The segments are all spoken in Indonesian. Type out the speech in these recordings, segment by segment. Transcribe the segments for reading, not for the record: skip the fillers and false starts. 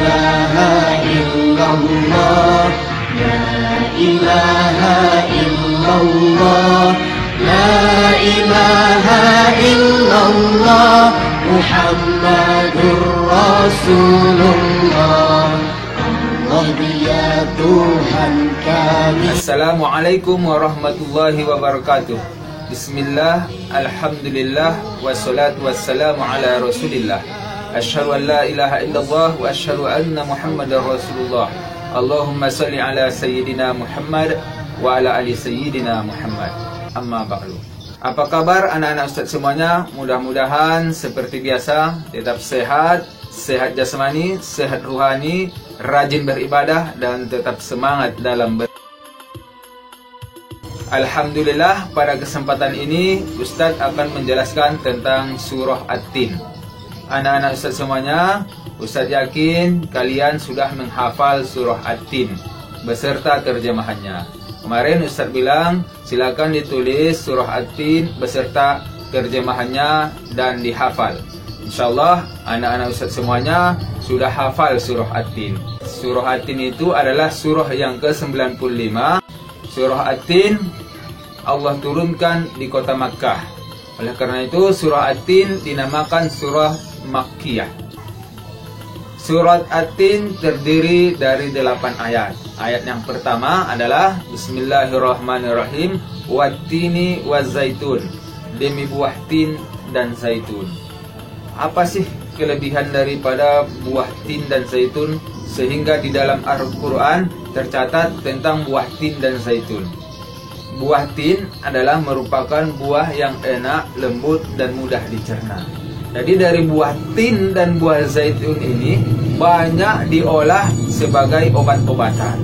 ilaha illallah, la ilaha illallah, la ilaha illallah, Muhammadur Rasulullah. Allah dia Tuhan kami. Assalamualaikum warahmatullahi wabarakatuh. Bismillah, alhamdulillah, wassalatu wassalamu ala rasulillah. Asyhadu an la ilaha illallah wa asyhadu anna Muhammadar Rasulullah. Allahumma salli ala sayyidina Muhammad wa ala ali sayyidina Muhammad. Amma ba'du. Apa kabar anak-anak ustaz semuanya? Mudah-mudahan seperti biasa tetap sehat, sehat jasmani, sehat ruhani, rajin beribadah dan tetap semangat dalam Alhamdulillah, pada kesempatan ini Ustadz akan menjelaskan tentang surah At-Tin. Anak-anak Ustadz semuanya, Ustadz yakin kalian sudah menghafal surah At-Tin beserta terjemahannya. Kemarin Ustadz bilang silakan ditulis surah At-Tin beserta terjemahannya dan dihafal. Insyaallah anak-anak Ustadz semuanya sudah hafal surah At-Tin. Surah At-Tin itu adalah surah yang ke-95. Surah At-Tin Allah turunkan di kota Makkah. Oleh karena itu surah At-Tin dinamakan surah Makkiyah. Surat At-Tin terdiri dari 8 ayat. Ayat yang pertama adalah Bismillahirrahmanirrahim, Wattini wazaitun, demi buah tin dan zaitun. Apa sih kelebihan daripada buah tin dan zaitun sehingga di dalam Al-Quran tercatat tentang buah tin dan zaitun? Buah tin adalah merupakan buah yang enak, lembut, dan mudah dicerna. Jadi dari buah tin dan buah zaitun ini banyak diolah sebagai obat-obatan.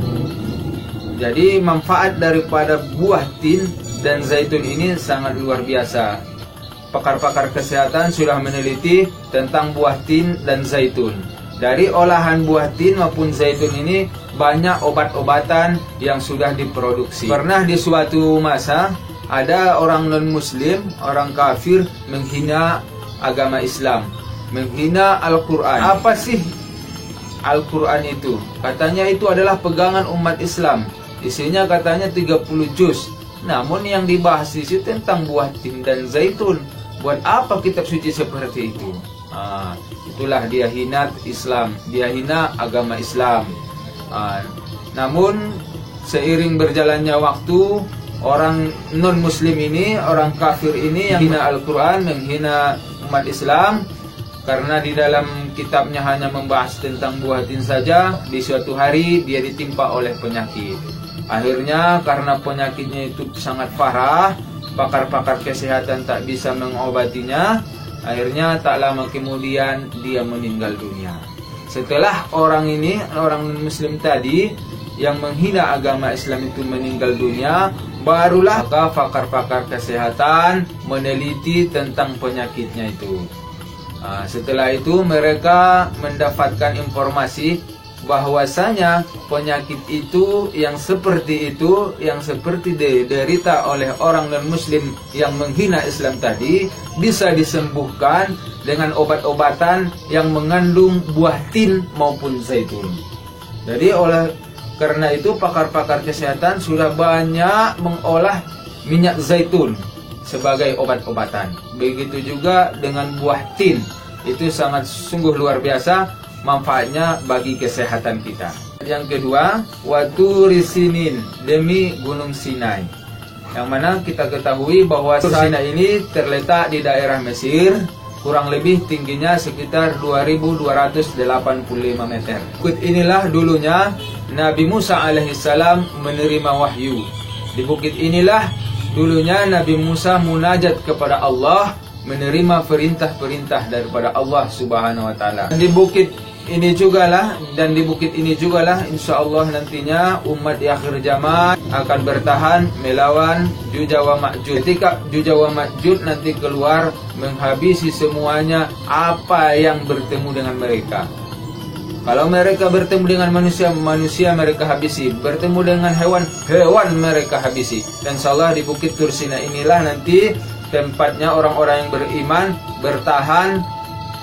Jadi manfaat daripada buah tin dan zaitun ini sangat luar biasa. Pakar-pakar kesehatan sudah meneliti tentang buah tin dan zaitun. Dari olahan buah tin maupun zaitun ini banyak obat-obatan yang sudah diproduksi. Pernah di suatu masa ada orang non-muslim, orang kafir menghina agama Islam, menghina Al-Quran. Apa sih Al-Quran itu? Katanya itu adalah pegangan umat Islam. Isinya katanya 30 juz. Namun yang dibahas di situ tentang buah tin dan zaitun. Buat apa kitab suci seperti itu? Itulah dia hina Islam, dia hina agama Islam. Namun seiring berjalannya waktu, orang non-muslim ini, orang kafir ini yang hina Al-Quran, menghina umat Islam, karena di dalam kitabnya hanya membahas tentang buah tin saja. Di suatu hari dia ditimpa oleh penyakit. Akhirnya karena penyakitnya itu sangat parah, pakar-pakar kesehatan tak bisa mengobatinya. Akhirnya tak lama kemudian dia meninggal dunia. Setelah orang ini, orang muslim tadi yang menghina agama Islam itu meninggal dunia, barulah maka pakar-pakar kesehatan meneliti tentang penyakitnya itu. Setelah itu mereka mendapatkan informasi bahwasanya penyakit itu yang seperti diderita oleh orang non-muslim yang menghina Islam tadi bisa disembuhkan dengan obat-obatan yang mengandung buah tin maupun zaitun. Jadi oleh karena itu pakar-pakar kesehatan sudah banyak mengolah minyak zaitun sebagai obat-obatan. Begitu juga dengan buah tin, itu sangat sungguh luar biasa manfaatnya bagi kesehatan kita. Yang kedua, Waturi Sinin, demi Gunung Sinai. Yang mana kita ketahui bahwa Sinai ini terletak di daerah Mesir, kurang lebih tingginya sekitar 2285 meter. Bukit inilah dulunya Nabi Musa alaihissalam menerima wahyu. Di bukit inilah dulunya Nabi Musa munajat kepada Allah, menerima perintah-perintah daripada Allah Subhanahu wa taala. Di bukit ini jugalah insya Allah nantinya umat di akhir zaman akan bertahan melawan Juja wa Ma'juj. Ketika Juja wa Ma'juj nanti keluar menghabisi semuanya apa yang bertemu dengan mereka. Kalau mereka bertemu dengan manusia, manusia mereka habisi. Bertemu dengan hewan, hewan mereka habisi. Dan insyaallah di Bukit Tursina inilah nanti tempatnya orang-orang yang beriman bertahan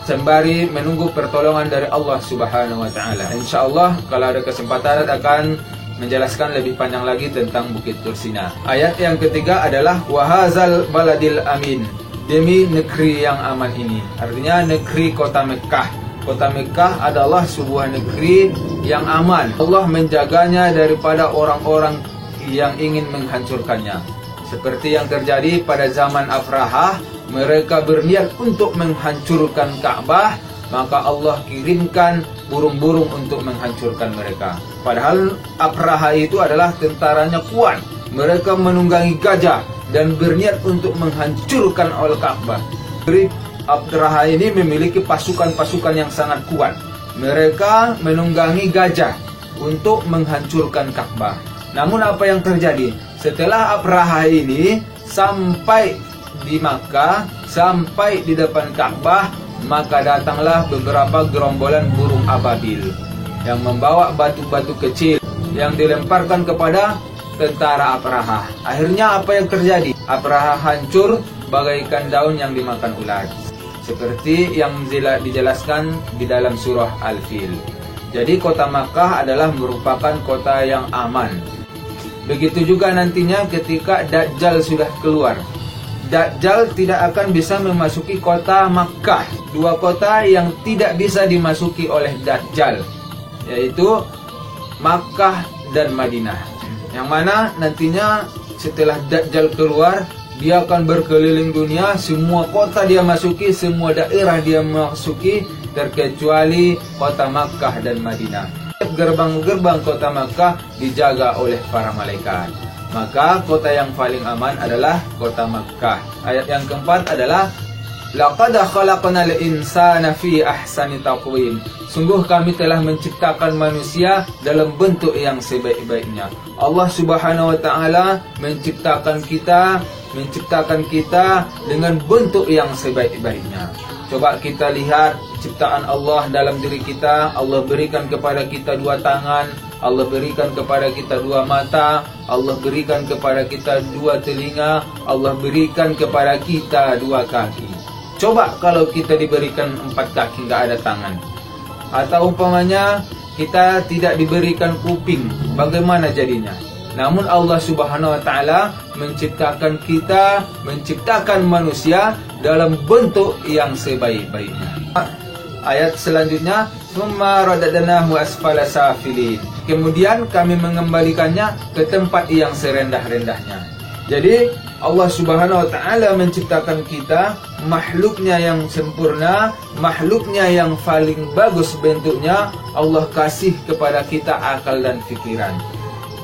sembari menunggu pertolongan dari Allah Subhanahu wa taala. Insyaallah kalau ada kesempatan akan menjelaskan lebih panjang lagi tentang Bukit Tursina. Ayat yang ketiga adalah wahazal baladil amin, demi negeri yang aman ini. Artinya negeri kota Mekah. Kota Mekah adalah sebuah negeri yang aman. Allah menjaganya daripada orang-orang yang ingin menghancurkannya. Seperti yang terjadi pada zaman Abrahah, mereka berniat untuk menghancurkan Ka'bah, maka Allah kirimkan burung-burung untuk menghancurkan mereka. Padahal Abrahah itu adalah tentaranya kuat. Mereka menunggangi gajah dan berniat untuk menghancurkan Al-Ka'bah. Abrahah ini memiliki pasukan-pasukan yang sangat kuat. Mereka menunggangi gajah untuk menghancurkan Ka'bah. Namun apa yang terjadi? Setelah Abrahah ini sampai di Makkah, sampai di depan Ka'bah, maka datanglah beberapa gerombolan burung ababil yang membawa batu-batu kecil yang dilemparkan kepada tentara Abrahah. Akhirnya apa yang terjadi? Abrahah hancur bagaikan daun yang dimakan ulat, seperti yang dijelaskan di dalam surah Al-Fil. Jadi kota Makkah adalah merupakan kota yang aman. Begitu juga nantinya ketika Dajjal sudah keluar. Dajjal tidak akan bisa memasuki kota Makkah. Dua kota yang tidak bisa dimasuki oleh Dajjal, yaitu Makkah dan Madinah. Yang mana nantinya setelah Dajjal keluar, dia akan berkeliling dunia. Semua kota dia masuki, semua daerah dia masuki, terkecuali kota Makkah dan Madinah. Gerbang-gerbang kota Makkah dijaga oleh para malaikat. Maka kota yang paling aman adalah kota Makkah. Ayat yang keempat adalah laqad khalaqnal insana fi ahsani taqwim. Sungguh kami telah menciptakan manusia dalam bentuk yang sebaik-baiknya. Allah Subhanahu wa taala menciptakan kita dengan bentuk yang sebaik-baiknya. Coba kita lihat ciptaan Allah dalam diri kita. Allah berikan kepada kita dua tangan, Allah berikan kepada kita dua mata, Allah berikan kepada kita dua telinga, Allah berikan kepada kita dua kaki. Coba kalau kita diberikan 4 kaki nggak ada tangan, atau umpamanya kita tidak diberikan kuping, bagaimana jadinya? Namun Allah Subhanahu wa taala menciptakan kita, menciptakan manusia dalam bentuk yang sebaik-baiknya. Ayat selanjutnya, "Tsumma radadnahu asfala safilin." Kemudian kami mengembalikannya ke tempat yang serendah-rendahnya. Jadi Allah Subhanahu wa taala menciptakan kita, makhluknya yang sempurna, makhluknya yang paling bagus bentuknya. Allah kasih kepada kita akal dan pikiran.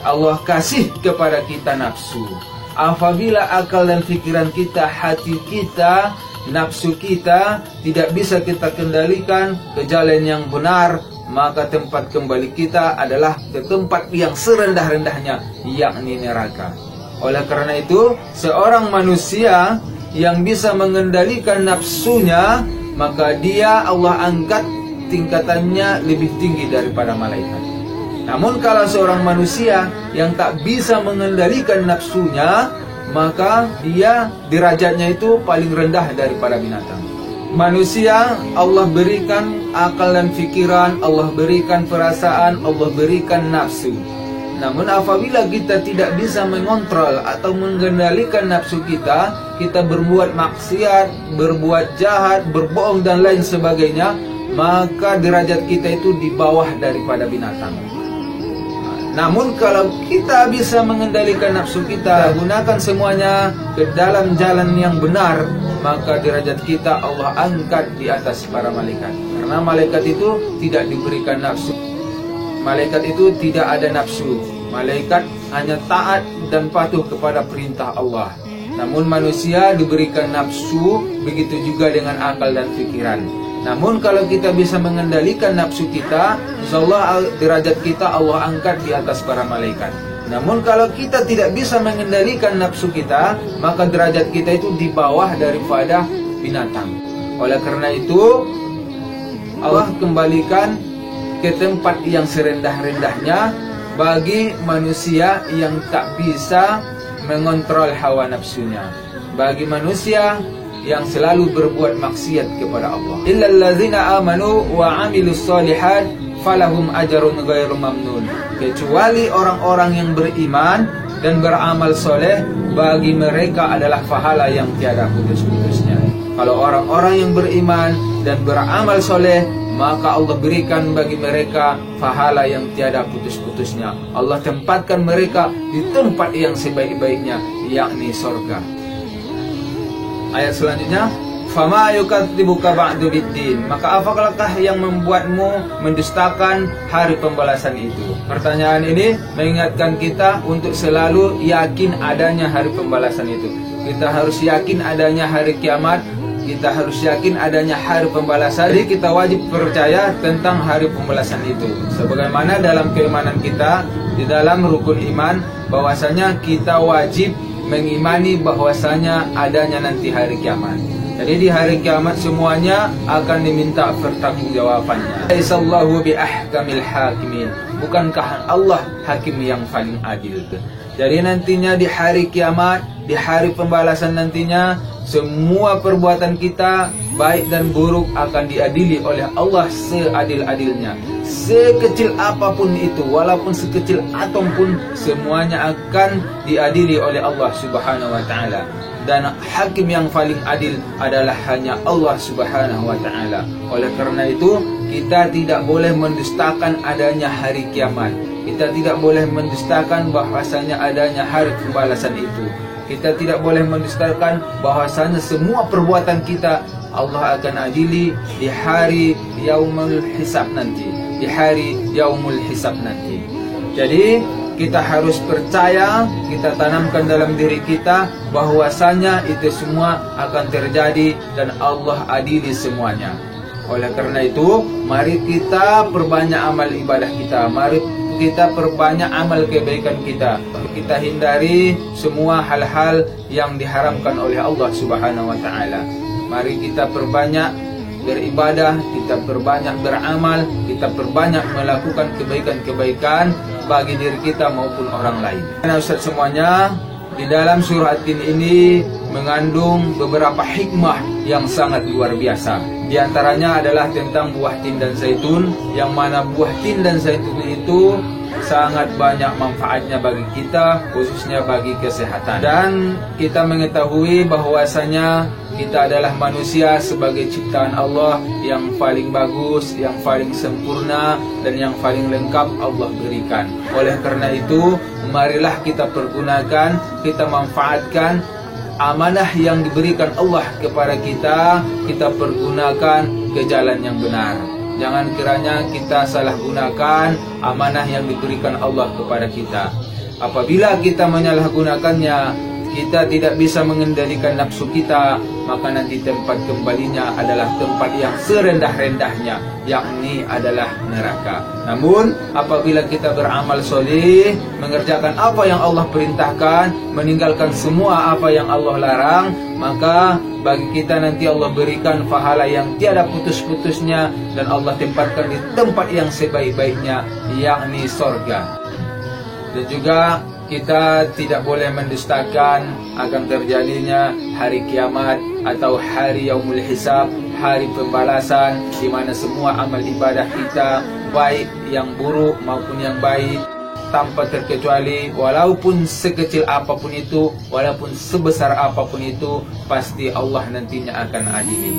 Allah kasih kepada kita nafsu. Apabila akal dan pikiran kita, hati kita, nafsu kita tidak bisa kita kendalikan ke jalan yang benar, maka tempat kembali kita adalah ke tempat yang serendah-rendahnya, yakni neraka. Oleh karena itu, seorang manusia yang bisa mengendalikan nafsunya, maka dia Allah angkat tingkatannya lebih tinggi daripada malaikat. Namun kalau seorang manusia yang tak bisa mengendalikan nafsunya, maka dia derajatnya itu paling rendah daripada binatang. Manusia Allah berikan akal dan pikiran, Allah berikan perasaan, Allah berikan nafsu. Namun apabila kita tidak bisa mengontrol atau mengendalikan nafsu kita, kita berbuat maksiat, berbuat jahat, berbohong dan lain sebagainya, maka derajat kita itu di bawah daripada binatang. Namun kalau kita bisa mengendalikan nafsu kita, gunakan semuanya ke dalam jalan yang benar, maka derajat kita Allah angkat di atas para malaikat. Karena malaikat itu tidak diberikan nafsu. Malaikat itu tidak ada nafsu. Malaikat hanya taat dan patuh kepada perintah Allah. Namun manusia diberikan nafsu, begitu juga dengan akal dan pikiran. Namun kalau kita bisa mengendalikan nafsu kita, insyaallah derajat kita Allah angkat di atas para malaikat. Namun kalau kita tidak bisa mengendalikan nafsu kita, maka derajat kita itu di bawah daripada binatang. Oleh karena itu, Allah kembalikan ke tempat yang serendah-rendahnya bagi manusia yang tak bisa mengontrol hawa nafsunya. Bagi manusia yang selalu berbuat maksiat kepada Allah. Illal ladzina amanu wa 'amilus shalihat falahum ajrun ghairu mamnun. Kecuali orang-orang yang beriman dan beramal soleh, bagi mereka adalah pahala yang tiada putus-putusnya. Kalau orang-orang yang beriman dan beramal soleh, maka Allah berikan bagi mereka pahala yang tiada putus-putusnya. Allah tempatkan mereka di tempat yang sebaik-baiknya, yakni surga. Ayat selanjutnya, fama yukadzibuka ba'du biddin. Maka apakah yang membuatmu mendustakan hari pembalasan itu? Pertanyaan ini mengingatkan kita untuk selalu yakin adanya hari pembalasan itu. Kita harus yakin adanya hari kiamat. Kita harus yakin adanya hari pembalasan. Jadi kita wajib percaya tentang hari pembalasan itu. Sebagaimana dalam keimanan kita, di dalam rukun iman, bahwasanya kita wajib mengimani bahwasanya adanya nanti hari kiamat. Jadi di hari kiamat semuanya akan diminta pertanggungjawabannya. Aisallahu bi ahkamil hakimin. Bukankah Allah hakim yang paling adil? Jadi nantinya di hari kiamat, di hari pembalasan nantinya, semua perbuatan kita baik dan buruk akan diadili oleh Allah seadil-adilnya. Sekecil apapun itu, walaupun sekecil atom pun, semuanya akan diadili oleh Allah Subhanahu wa taala. Dan hakim yang paling adil adalah hanya Allah Subhanahu wa taala. Oleh karena itu, kita tidak boleh mendustakan adanya hari kiamat. Kita tidak boleh mendustakan bahwasanya adanya hari pembalasan itu. Kita tidak boleh mendustakan bahwasanya semua perbuatan kita Allah akan adili di hari yaumul hisab nanti. Di hari yaumul hisab nanti. Jadi kita harus percaya, kita tanamkan dalam diri kita bahwasanya itu semua akan terjadi dan Allah adili semuanya. Oleh karena itu, mari kita perbanyak amal ibadah kita. Mari kita perbanyak amal kebaikan kita. Kita hindari semua hal-hal yang diharamkan oleh Allah Subhanahu wa taala. Mari kita perbanyak beribadah, kita perbanyak beramal, kita perbanyak melakukan kebaikan-kebaikan bagi diri kita maupun orang lain. Karena Ustaz semuanya, di dalam surah At-Tin ini mengandung beberapa hikmah yang sangat luar biasa. Di antaranya adalah tentang buah tin dan zaitun, yang mana buah tin dan zaitun itu sangat banyak manfaatnya bagi kita, khususnya bagi kesehatan. Dan kita mengetahui bahwasanya kita adalah manusia sebagai ciptaan Allah yang paling bagus, yang paling sempurna, dan yang paling lengkap Allah berikan. Oleh karena itu, marilah kita pergunakan, kita manfaatkan amanah yang diberikan Allah kepada kita, kita pergunakan ke jalan yang benar. Jangan kiranya kita salah gunakan amanah yang diberikan Allah kepada kita. Apabila kita menyalahgunakannya, kita tidak bisa mengendalikan nafsu kita, maka nanti tempat kembalinya adalah tempat yang serendah-rendahnya, yakni adalah neraka. Namun apabila kita beramal soleh, mengerjakan apa yang Allah perintahkan, meninggalkan semua apa yang Allah larang, maka bagi kita nanti Allah berikan pahala yang tiada putus-putusnya, dan Allah tempatkan di tempat yang sebaik-baiknya, yakni surga. Dan juga kita tidak boleh mendustakan akan terjadinya hari kiamat atau hari yaumul hisab, hari pembalasan, di mana semua amal ibadah kita, baik yang buruk maupun yang baik, tanpa terkecuali, walaupun sekecil apapun itu, walaupun sebesar apapun itu, pasti Allah nantinya akan adili.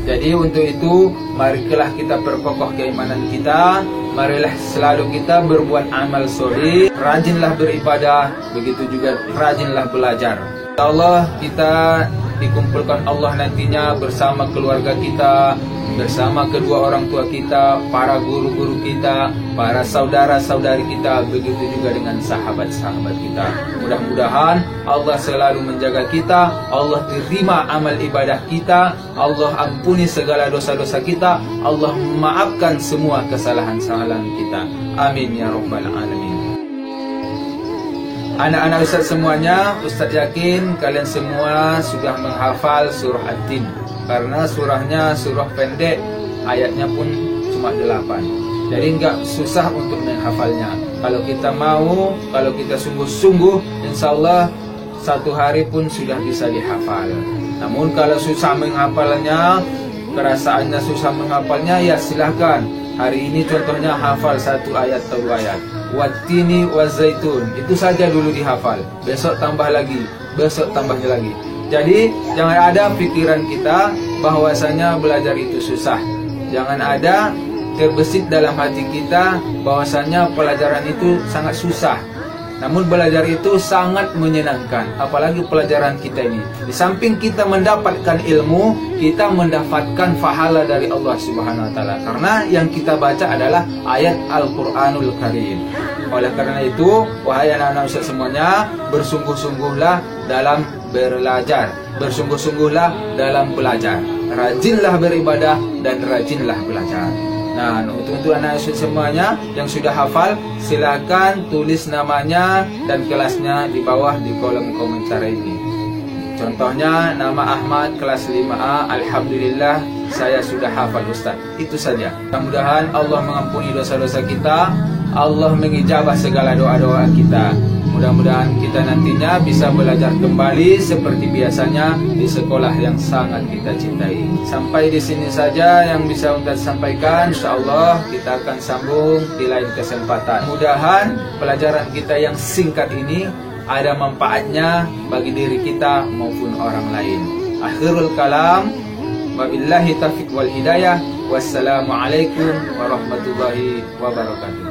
Jadi untuk itu, marilah kita perkokoh keimanan kita. Marilah selalu kita berbuat amal soleh, rajinlah beribadah, begitu juga rajinlah belajar. Allah, kita dikumpulkan Allah nantinya bersama keluarga kita, bersama kedua orang tua kita, para guru-guru kita, para saudara-saudari kita, begitu juga dengan sahabat-sahabat kita. Mudah-mudahan Allah selalu menjaga kita, Allah terima amal ibadah kita, Allah ampuni segala dosa-dosa kita, Allah maafkan semua kesalahan-kesalahan kita. Amin ya rabbal alamin. Anak-anak Ustaz semuanya, Ustaz yakin kalian semua sudah menghafal surah At-Tin. Karena surahnya surah pendek, ayatnya pun cuma 8. Jadi enggak susah untuk menghafalnya. Kalau kita mau, kalau kita sungguh-sungguh, insya Allah satu hari pun sudah bisa dihafal. Namun kalau susah menghafalnya, perasaannya susah menghafalnya, ya silahkan. Hari ini contohnya hafal 1 ayat atau 2 ayat. Wattini wazaitun, itu saja dulu dihafal. Besok tambah lagi, besok tambahnya lagi. Jadi jangan ada pikiran kita bahwasanya belajar itu susah. Jangan ada terbesit dalam hati kita bahwasanya pelajaran itu sangat susah. Namun belajar itu sangat menyenangkan, apalagi pelajaran kita ini. Di samping kita mendapatkan ilmu, kita mendapatkan pahala dari Allah Subhanahu wa taala. Karena yang kita baca adalah ayat Al-Qur'anul Karim. Oleh karena itu, wahai anak-anak Ustaz semuanya, bersungguh-sungguhlah dalam belajar, bersungguh-sungguhlah dalam belajar. Rajinlah beribadah dan rajinlah belajar. Nah, untuk anak Ustaz semuanya yang sudah hafal, silakan tulis namanya dan kelasnya di bawah di kolom komentar ini. Contohnya nama Ahmad kelas 5A, alhamdulillah saya sudah hafal Ustaz. Itu saja. Mudah-mudahan Allah mengampuni dosa-dosa kita, Allah mengijabah segala doa-doa kita. Mudah-mudahan kita nantinya bisa belajar kembali seperti biasanya di sekolah yang sangat kita cintai. Sampai di sini saja yang bisa Ustaz sampaikan. InsyaAllah kita akan sambung di lain kesempatan. Mudah-mudahan pelajaran kita yang singkat ini ada manfaatnya bagi diri kita maupun orang lain. Akhirul kalam, wabillahi taufiq wal hidayah. Wassalamualaikum warahmatullahi wabarakatuh.